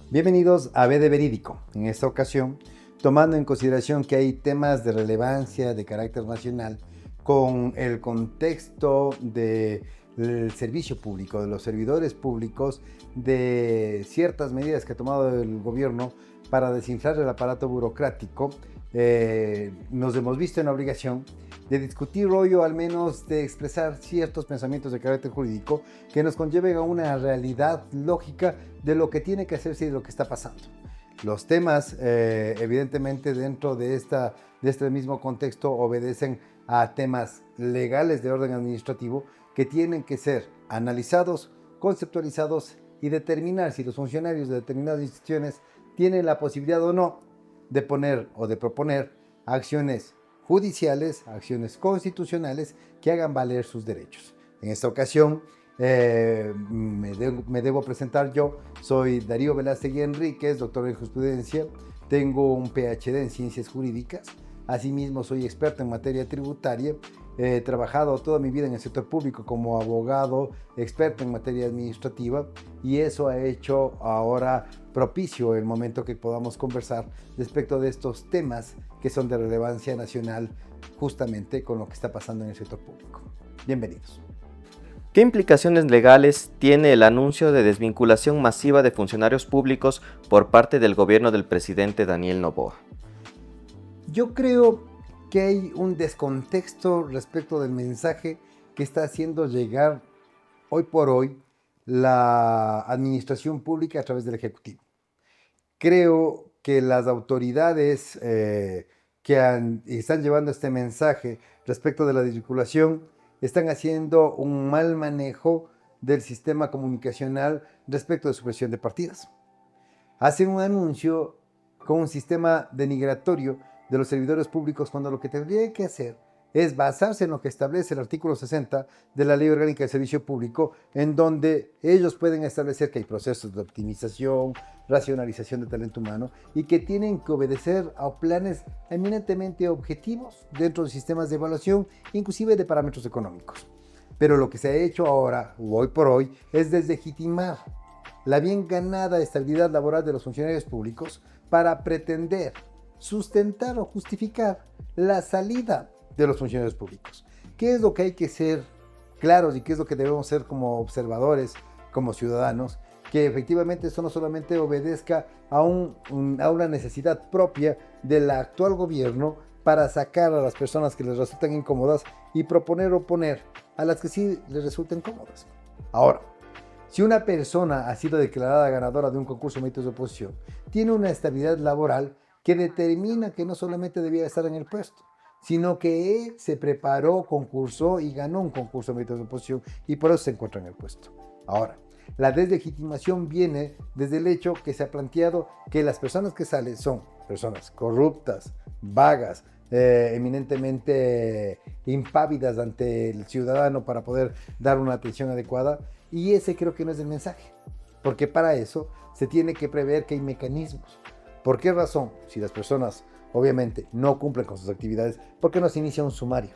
Bienvenidos a B de Verídico. En esta ocasión, tomando en consideración que hay temas de relevancia de carácter nacional con el contexto del servicio público, de los servidores públicos, de ciertas medidas que ha tomado el gobierno para desinflar el aparato burocrático, nos hemos visto en la obligación de discutir hoy o al menos de expresar ciertos pensamientos de carácter jurídico que nos conlleven a una realidad lógica de lo que tiene que hacerse y de lo que está pasando. Los temas, evidentemente, dentro de este mismo contexto obedecen a temas legales de orden administrativo que tienen que ser analizados, conceptualizados y determinar si los funcionarios de determinadas instituciones tienen la posibilidad o no de poner o de proponer acciones judiciales, acciones constitucionales que hagan valer sus derechos. En esta ocasión me debo presentar yo. Soy Darío Veláztegui Enríquez, doctor en jurisprudencia, tengo un PhD en ciencias jurídicas, asimismo soy experto en materia tributaria, he trabajado toda mi vida en el sector público como abogado, experto en materia administrativa, y eso ha hecho ahora propicio el momento que podamos conversar respecto de estos temas que son de relevancia nacional, justamente con lo que está pasando en el sector público. Bienvenidos. ¿Qué implicaciones legales tiene el anuncio de desvinculación masiva de funcionarios públicos por parte del gobierno del presidente Daniel Noboa? Yo creo que hay un descontexto respecto del mensaje que está haciendo llegar hoy por hoy la administración pública a través del Ejecutivo. Creo que las autoridades que están llevando este mensaje respecto de la desvinculación están haciendo un mal manejo del sistema comunicacional respecto de supresión de partidas. Hacen un anuncio con un sistema denigratorio de los servidores públicos cuando lo que tendría que hacer es basarse en lo que establece el artículo 60 de la Ley Orgánica de Servicio Público, en donde ellos pueden establecer que hay procesos de optimización, racionalización de talento humano y que tienen que obedecer a planes eminentemente objetivos dentro de sistemas de evaluación, inclusive de parámetros económicos. Pero lo que se ha hecho ahora, hoy por hoy, es deslegitimar la bien ganada estabilidad laboral de los funcionarios públicos para pretender sustentar o justificar la salida de los funcionarios públicos. ¿Qué es lo que hay que ser claros y qué es lo que debemos ser como observadores, como ciudadanos? Que efectivamente eso no solamente obedezca a una necesidad propia del actual gobierno para sacar a las personas que les resultan incómodas y proponer o poner a las que sí les resulten cómodas. Ahora, si una persona ha sido declarada ganadora de un concurso de méritos de oposición, tiene una estabilidad laboral que determina que no solamente debía estar en el puesto, sino que él se preparó, concursó y ganó un concurso de méritos de oposición y por eso se encuentra en el puesto. Ahora, la deslegitimación viene desde el hecho que se ha planteado que las personas que salen son personas corruptas, vagas, eminentemente impávidas ante el ciudadano para poder dar una atención adecuada, y ese creo que no es el mensaje, porque para eso se tiene que prever que hay mecanismos. ¿Por qué razón? Si las personas obviamente no cumplen con sus actividades, ¿por qué no se inicia un sumario?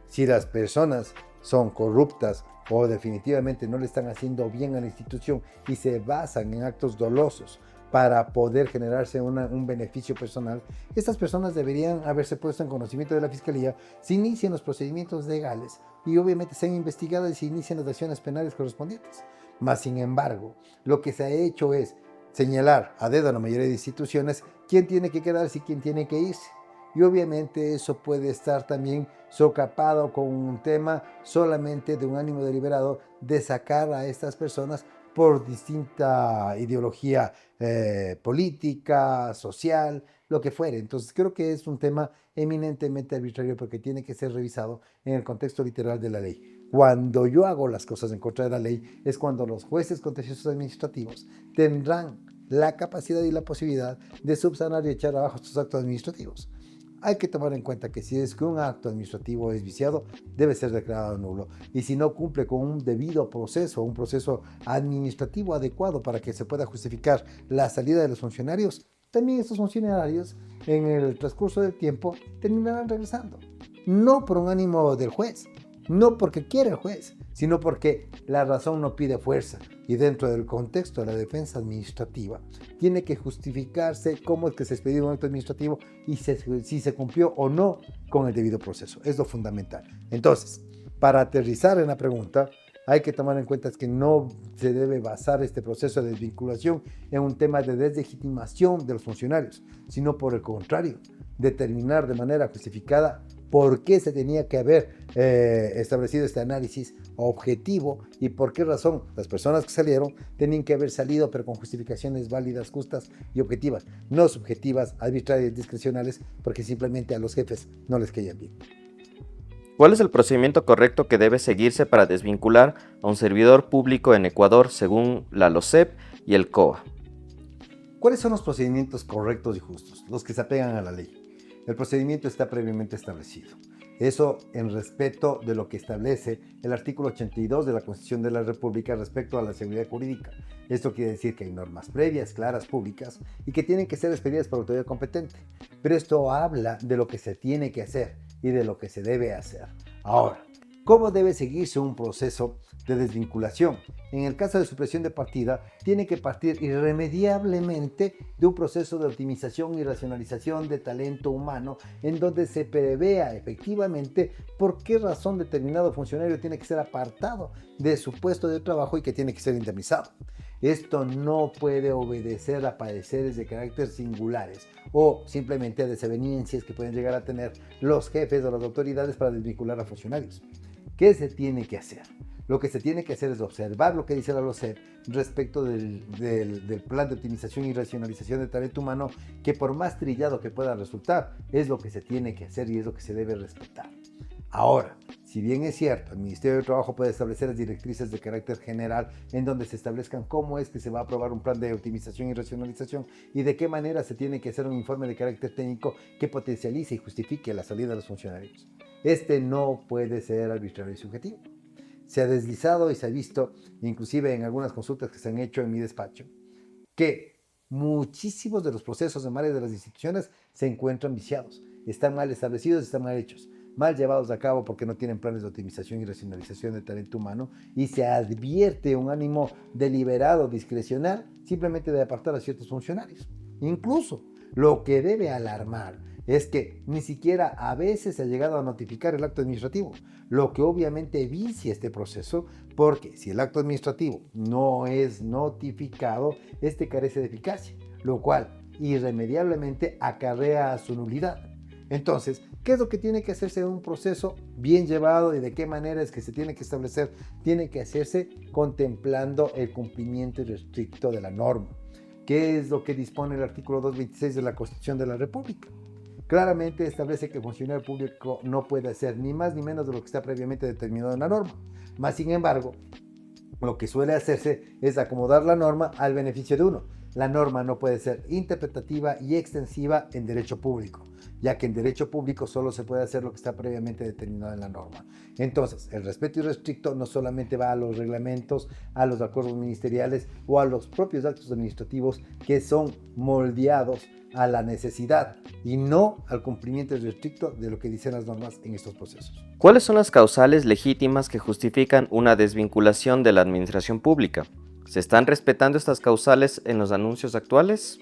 Si las personas son corruptas o definitivamente no le están haciendo bien a la institución y se basan en actos dolosos para poder generarse un beneficio personal, estas personas deberían haberse puesto en conocimiento de la Fiscalía, se inician los procedimientos legales y obviamente sean investigadas y se inician las acciones penales correspondientes. Mas, sin embargo, lo que se ha hecho es señalar a dedo a la mayoría de instituciones quién tiene que quedarse y quién tiene que irse. Y obviamente eso puede estar también socapado con un tema solamente de un ánimo deliberado de sacar a estas personas por distinta ideología política, social, lo que fuere. Entonces creo que es un tema eminentemente arbitrario porque tiene que ser revisado en el contexto literal de la ley. Cuando yo hago las cosas en contra de la ley es cuando los jueces contenciosos administrativos tendrán la capacidad y la posibilidad de subsanar y echar abajo estos actos administrativos. Hay que tomar en cuenta que si es que un acto administrativo es viciado, debe ser declarado nulo. Y si no cumple con un debido proceso, un proceso administrativo adecuado para que se pueda justificar la salida de los funcionarios, también estos funcionarios en el transcurso del tiempo terminarán regresando. No por un ánimo del juez, no porque quiera el juez, sino porque la razón no pide fuerza y dentro del contexto de la defensa administrativa tiene que justificarse cómo es que se expedió un acto administrativo y si se cumplió o no con el debido proceso. Es lo fundamental. Entonces, para aterrizar en la pregunta, hay que tomar en cuenta que no se debe basar este proceso de desvinculación en un tema de deslegitimación de los funcionarios, sino por el contrario, determinar de manera justificada por qué se tenía que haber establecido este análisis objetivo y por qué razón las personas que salieron tenían que haber salido, pero con justificaciones válidas, justas y objetivas, no subjetivas, arbitrarias, discrecionales, porque simplemente a los jefes no les caían bien. ¿Cuál es el procedimiento correcto que debe seguirse para desvincular a un servidor público en Ecuador según la LOCEP y el COA? ¿Cuáles son los procedimientos correctos y justos? Los que se apegan a la ley. El procedimiento está previamente establecido. Eso en respeto de lo que establece el artículo 82 de la Constitución de la República respecto a la seguridad jurídica. Esto quiere decir que hay normas previas, claras, públicas y que tienen que ser expedidas por autoridad competente. Pero esto habla de lo que se tiene que hacer y de lo que se debe hacer. Ahora, ¿cómo debe seguirse un proceso de desvinculación? En el caso de supresión de partida, tiene que partir irremediablemente de un proceso de optimización y racionalización de talento humano en donde se prevea efectivamente por qué razón determinado funcionario tiene que ser apartado de su puesto de trabajo y que tiene que ser indemnizado. Esto no puede obedecer a padeceres de carácter singulares o simplemente a desavenencias que pueden llegar a tener los jefes o las autoridades para desvincular a funcionarios. ¿Qué se tiene que hacer? Lo que se tiene que hacer es observar lo que dice la LOCEP respecto del plan de optimización y racionalización de talento humano, que por más trillado que pueda resultar, es lo que se tiene que hacer y es lo que se debe respetar. Ahora, si bien es cierto, el Ministerio de Trabajo puede establecer las directrices de carácter general en donde se establezcan cómo es que se va a aprobar un plan de optimización y racionalización y de qué manera se tiene que hacer un informe de carácter técnico que potencialice y justifique la salida de los funcionarios. Este no puede ser arbitrario y subjetivo. Se ha deslizado y se ha visto, inclusive en algunas consultas que se han hecho en mi despacho, que muchísimos de los procesos en varias de las instituciones se encuentran viciados, están mal establecidos, están mal hechos, mal llevados a cabo porque no tienen planes de optimización y racionalización de talento humano y se advierte un ánimo deliberado, discrecional, simplemente de apartar a ciertos funcionarios. Incluso lo que debe alarmar es que ni siquiera a veces se ha llegado a notificar el acto administrativo, lo que obviamente vicia este proceso, porque si el acto administrativo no es notificado, este carece de eficacia, lo cual irremediablemente acarrea a su nulidad. Entonces, ¿qué es lo que tiene que hacerse en un proceso bien llevado y de qué manera es que se tiene que establecer? Tiene que hacerse contemplando el cumplimiento irrestricto de la norma. ¿Qué es lo que dispone el artículo 226 de la Constitución de la República? Claramente establece que el funcionario público no puede hacer ni más ni menos de lo que está previamente determinado en la norma. Más sin embargo, lo que suele hacerse es acomodar la norma al beneficio de uno. La norma no puede ser interpretativa y extensiva en derecho público, ya que en derecho público solo se puede hacer lo que está previamente determinado en la norma. Entonces, el respeto irrestricto no solamente va a los reglamentos, a los acuerdos ministeriales o a los propios actos administrativos que son moldeados a la necesidad y no al cumplimiento irrestricto de lo que dicen las normas en estos procesos. ¿Cuáles son las causales legítimas que justifican una desvinculación de la administración pública? ¿Se están respetando estas causales en los anuncios actuales?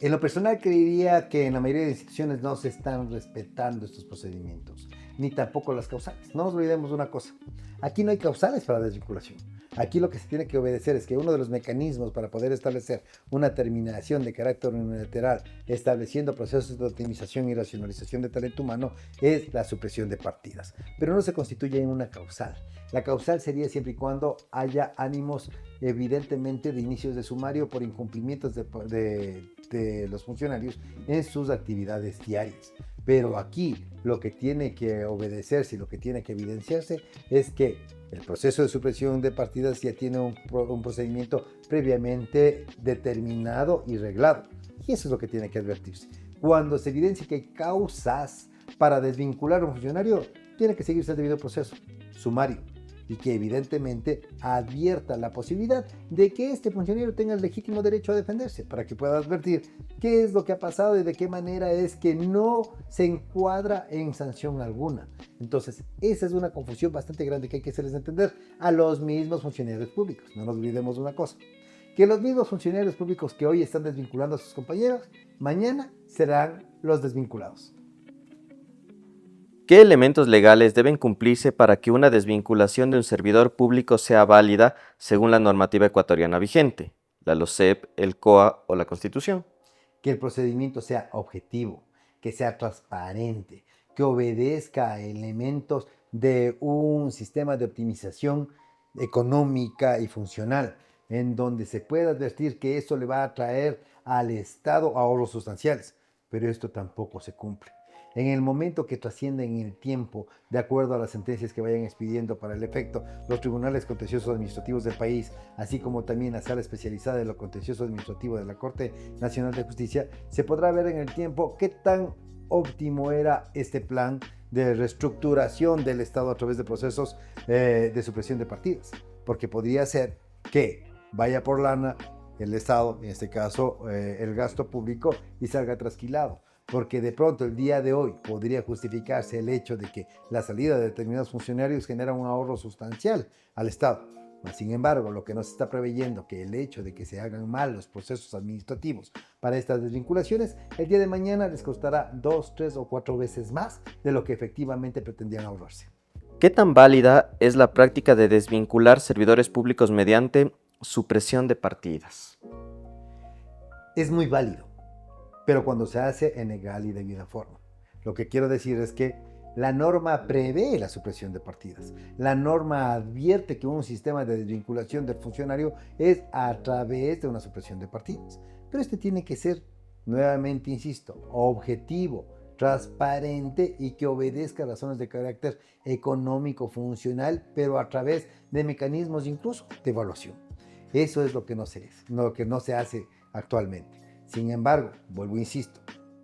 En lo personal creería que en la mayoría de instituciones no se están respetando estos procedimientos, ni tampoco las causales. No nos olvidemos de una cosa, aquí no hay causales para la desvinculación. Aquí lo que se tiene que obedecer es que uno de los mecanismos para poder establecer una terminación de carácter unilateral estableciendo procesos de optimización y racionalización de talento humano es la supresión de partidas, pero no se constituye en una causal. La causal sería siempre y cuando haya ánimos evidentemente de inicios de sumario por incumplimientos de los funcionarios en sus actividades diarias. Pero aquí lo que tiene que obedecerse y lo que tiene que evidenciarse es que el proceso de supresión de partidas ya tiene un procedimiento previamente determinado y reglado. Y eso es lo que tiene que advertirse. Cuando se evidencia que hay causas para desvincular a un funcionario, tiene que seguirse el debido proceso sumario. y que evidentemente advierta la posibilidad de que este funcionario tenga el legítimo derecho a defenderse, para que pueda advertir qué es lo que ha pasado y de qué manera es que no se encuadra en sanción alguna. Entonces, esa es una confusión bastante grande que hay que hacerles entender a los mismos funcionarios públicos. No nos olvidemos de una cosa, que los mismos funcionarios públicos que hoy están desvinculando a sus compañeros, mañana serán los desvinculados. ¿Qué elementos legales deben cumplirse para que una desvinculación de un servidor público sea válida según la normativa ecuatoriana vigente, la LOCEP, el COA o la Constitución? Que el procedimiento sea objetivo, que sea transparente, que obedezca a elementos de un sistema de optimización económica y funcional, en donde se pueda advertir que esto le va a traer al Estado ahorros sustanciales, pero esto tampoco se cumple. En el momento que trasciende en el tiempo, de acuerdo a las sentencias que vayan expidiendo para el efecto, los tribunales contenciosos administrativos del país, así como también la sala especializada de lo contencioso administrativo de la Corte Nacional de Justicia, se podrá ver en el tiempo qué tan óptimo era este plan de reestructuración del Estado a través de procesos de supresión de partidas, porque podría ser que vaya por lana el Estado, en este caso el gasto público, y salga trasquilado. Porque de pronto el día de hoy podría justificarse el hecho de que la salida de determinados funcionarios genera un ahorro sustancial al Estado. Sin embargo, lo que nos está preveyendo que el hecho de que se hagan mal los procesos administrativos para estas desvinculaciones, el día de mañana les costará 2, 3 o 4 veces más de lo que efectivamente pretendían ahorrarse. ¿Qué tan válida es la práctica de desvincular servidores públicos mediante supresión de partidas? Es muy válido, pero cuando se hace en legal y debida forma. Lo que quiero decir es que la norma prevé la supresión de partidas. La norma advierte que un sistema de desvinculación del funcionario es a través de una supresión de partidas. Pero este tiene que ser, nuevamente insisto, objetivo, transparente y que obedezca a razones de carácter económico, funcional, pero a través de mecanismos incluso de evaluación. Eso es lo que no se hace actualmente. Sin embargo, vuelvo, insisto,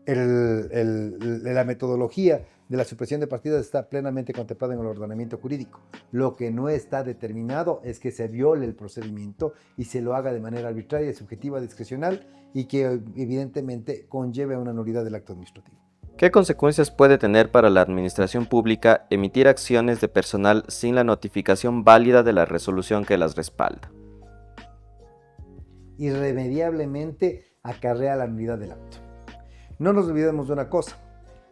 la metodología de la supresión de partidas está plenamente contemplada en el ordenamiento jurídico. Lo que no está determinado es que se viole el procedimiento y se lo haga de manera arbitraria, subjetiva, discrecional y que evidentemente conlleve a una nulidad del acto administrativo. ¿Qué consecuencias puede tener para la administración pública emitir acciones de personal sin la notificación válida de la resolución que las respalda? Irremediablemente acarrea la nulidad del acto. No nos olvidemos de una cosa,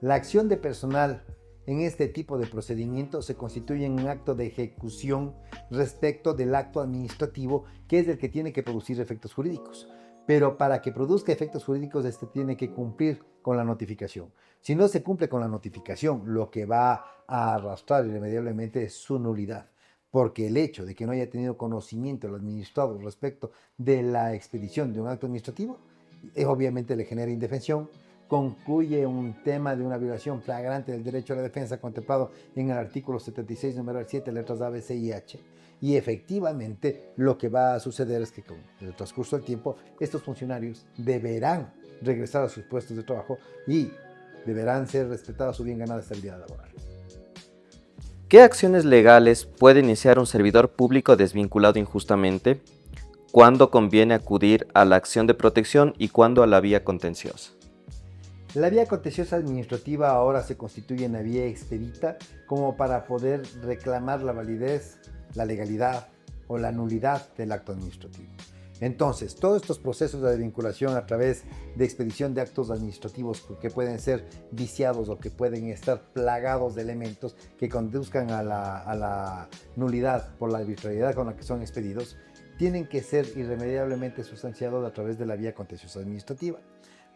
la acción de personal en este tipo de procedimientos se constituye en un acto de ejecución respecto del acto administrativo, que es el que tiene que producir efectos jurídicos. Pero para que produzca efectos jurídicos, este tiene que cumplir con la notificación. Si no se cumple con la notificación, lo que va a arrastrar irremediablemente es su nulidad. Porque el hecho de que no haya tenido conocimiento el administrado respecto de la expedición de un acto administrativo, obviamente le genera indefensión, concluye un tema de una violación flagrante del derecho a la defensa contemplado en el artículo 76, numeral 7, letras A, B, C y H. Y efectivamente lo que va a suceder es que con el transcurso del tiempo estos funcionarios deberán regresar a sus puestos de trabajo y deberán ser respetadas su bien ganada estabilidad laboral. ¿Qué acciones legales puede iniciar un servidor público desvinculado injustamente? ¿Cuándo conviene acudir a la acción de protección y cuándo a la vía contenciosa? La vía contenciosa administrativa ahora se constituye en la vía expedita como para poder reclamar la validez, la legalidad o la nulidad del acto administrativo. Entonces, todos estos procesos de desvinculación a través de expedición de actos administrativos que pueden ser viciados o que pueden estar plagados de elementos que conduzcan a la nulidad por la arbitrariedad con la que son expedidos, tienen que ser irremediablemente sustanciados a través de la vía contenciosa administrativa.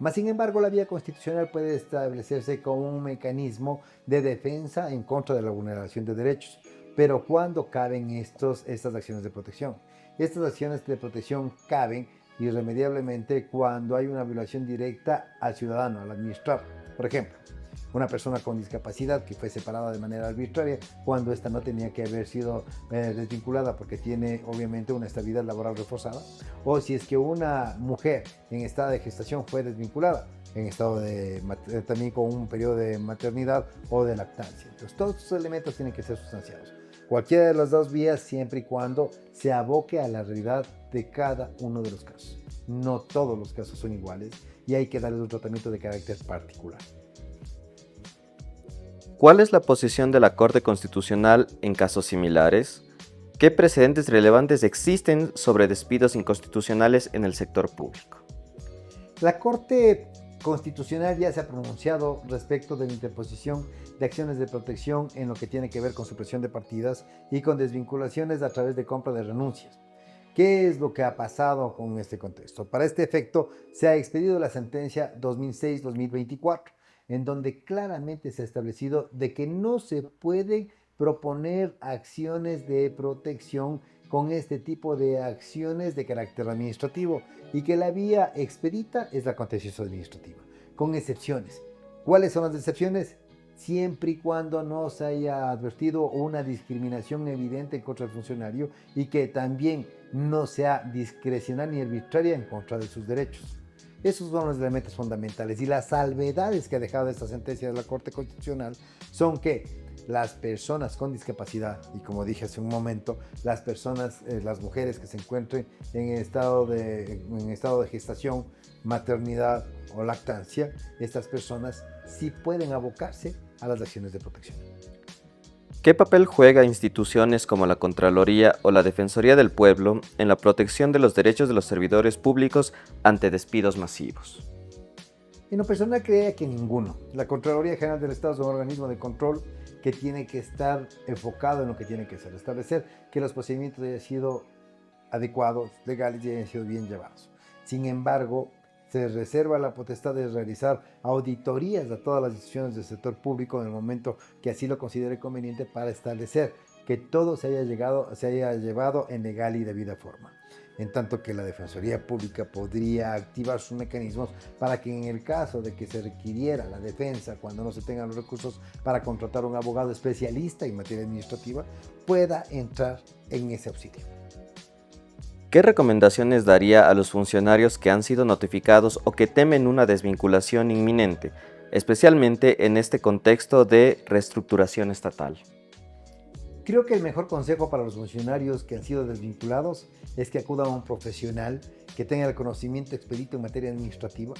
Mas, sin embargo, la vía constitucional puede establecerse como un mecanismo de defensa en contra de la vulneración de derechos. Pero ¿cuándo caben estas acciones de protección? Estas acciones de protección caben irremediablemente cuando hay una violación directa al ciudadano, al administrador. Por ejemplo, una persona con discapacidad que fue separada de manera arbitraria cuando ésta no tenía que haber sido desvinculada porque tiene obviamente una estabilidad laboral reforzada, o si es que una mujer en estado de gestación fue desvinculada en estado también con un periodo de maternidad o de lactancia. Entonces todos estos elementos tienen que ser sustanciados. Cualquiera de las dos vías, siempre y cuando se aboque a la realidad de cada uno de los casos. No todos los casos son iguales y hay que darles un tratamiento de carácter particular. ¿Cuál es la posición de la Corte Constitucional en casos similares? ¿Qué precedentes relevantes existen sobre despidos inconstitucionales en el sector público? La Corte Constitucional ya se ha pronunciado respecto de la interposición de acciones de protección en lo que tiene que ver con supresión de partidas y con desvinculaciones a través de compra de renuncias. ¿Qué es lo que ha pasado con este contexto? Para este efecto, se ha expedido la sentencia 2006-2024, en donde claramente se ha establecido de que no se puede proponer acciones de protección con este tipo de acciones de carácter administrativo y que la vía expedita es la contencioso administrativa, con excepciones. ¿Cuáles son las excepciones? Siempre y cuando no se haya advertido una discriminación evidente contra el funcionario y que también no sea discrecional ni arbitraria en contra de sus derechos. Esos son los elementos fundamentales y las salvedades que ha dejado esta sentencia de la Corte Constitucional son que las personas con discapacidad y, como dije hace un momento, las personas, las mujeres que se encuentren en estado de gestación, maternidad o lactancia, estas personas sí pueden abocarse a las acciones de protección. ¿Qué papel juega instituciones como la Contraloría o la Defensoría del Pueblo en la protección de los derechos de los servidores públicos ante despidos masivos? En lo personal creía que ninguno. La Contraloría General del Estado es un organismo de control que tiene que estar enfocado en lo que tiene que hacer, establecer que los procedimientos hayan sido adecuados, legales y hayan sido bien llevados. Sin embargo, se reserva la potestad de realizar auditorías a todas las instituciones del sector público en el momento que así lo considere conveniente para establecer que todo se haya llevado en legal y debida forma. En tanto que la Defensoría Pública podría activar sus mecanismos para que en el caso de que se requiriera la defensa, cuando no se tengan los recursos para contratar un abogado especialista en materia administrativa, pueda entrar en ese auxilio. ¿Qué recomendaciones daría a los funcionarios que han sido notificados o que temen una desvinculación inminente, especialmente en este contexto de reestructuración estatal? Creo que el mejor consejo para los funcionarios que han sido desvinculados es que acudan a un profesional que tenga el conocimiento expedito en materia administrativa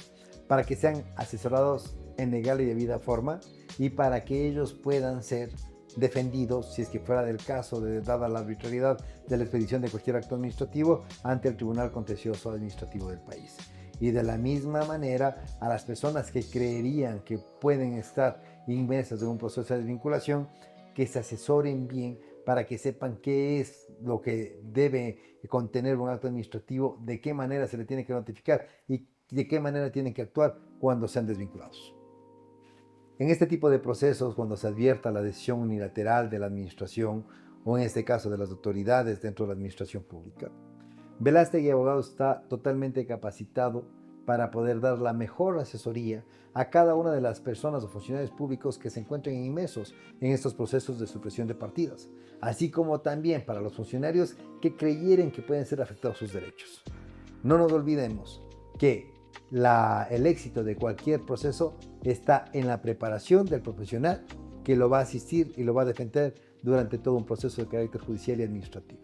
para que sean asesorados en legal y debida forma y para que ellos puedan ser defendidos, si es que fuera del caso, dada la arbitrariedad de la expedición de cualquier acto administrativo, ante el Tribunal Contencioso Administrativo del país. Y de la misma manera, a las personas que creerían que pueden estar inmersas en un proceso de desvinculación, que se asesoren bien para que sepan qué es lo que debe contener un acto administrativo, de qué manera se le tiene que notificar y de qué manera tienen que actuar cuando sean desvinculados. En este tipo de procesos, cuando se advierta la decisión unilateral de la administración o en este caso de las autoridades dentro de la administración pública, Veláztegui Abogado está totalmente capacitado para poder dar la mejor asesoría a cada una de las personas o funcionarios públicos que se encuentren inmersos en estos procesos de supresión de partidas, así como también para los funcionarios que creyeren que pueden ser afectados sus derechos. No nos olvidemos que el éxito de cualquier proceso está en la preparación del profesional que lo va a asistir y lo va a defender durante todo un proceso de carácter judicial y administrativo.